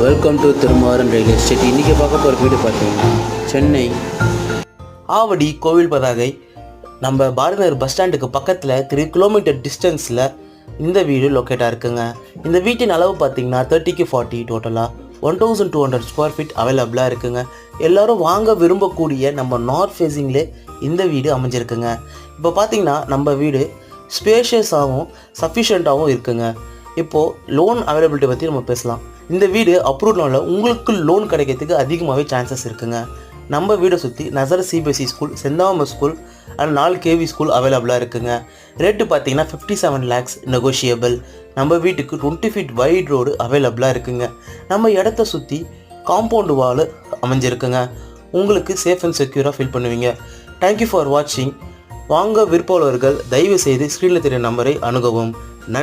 Welcome to Thirumavaram real estate. இன்றைக்கி பார்க்க போகிற வீடு பார்த்தீங்கன்னா சென்னை ஆவடி கோவில் பதாகை நம்ம பாரதிநகர் பஸ் ஸ்டாண்டுக்கு பக்கத்தில் 3 கிலோமீட்டர் டிஸ்டன்ஸில் இந்த வீடு லொக்கேட்டாக இருக்குங்க. இந்த வீட்டின் அளவு பார்த்தீங்கன்னா 30x40 டோட்டலாக 1200 ஸ்கொயர் ஃபீட் அவைலபிளாக இருக்குங்க. எல்லோரும் வாங்க விரும்பக்கூடிய நம்ம நார்த் ஃபேஸிங்லே இந்த வீடு அமைஞ்சிருக்குங்க. இப்போ பார்த்தீங்கன்னா நம்ம வீடு ஸ்பேஷியஸாகவும் சஃபிஷியண்ட்டாகவும் இருக்குங்க. இப்போது லோன் அவைலபிலிட்டி பற்றி நம்ம பேசலாம். இந்த வீடு அப்ரூவ் லோனில் உங்களுக்கு லோன் கிடைக்கிறதுக்கு அதிகமாகவே சான்சஸ் இருக்குங்க. நம்ம வீடை சுற்றி நசர் சிபிஎஸ்சி ஸ்கூல், செந்தாம ஸ்கூல் அண்ட் 4 கேவி ஸ்கூல் அவைலபிளாக இருக்குங்க. ரேட்டு பார்த்தீங்கன்னா 57 lakhs நெகோஷியபிள். நம்ம வீட்டுக்கு 20 feet வைட் ரோடு அவைலபிளாக இருக்குங்க. நம்ம இடத்த சுற்றி காம்பவுண்டு வால் அமைஞ்சிருக்குங்க. உங்களுக்கு சேஃப் அண்ட் செக்யூராக ஃபீல் பண்ணுவீங்க. தேங்க்யூ ஃபார் வாட்சிங். வாங்க விருப்பமுள்ளவர்கள் தயவு செய்து ஸ்க்ரீனில் தெரிய நம்பரை அணுகவும்.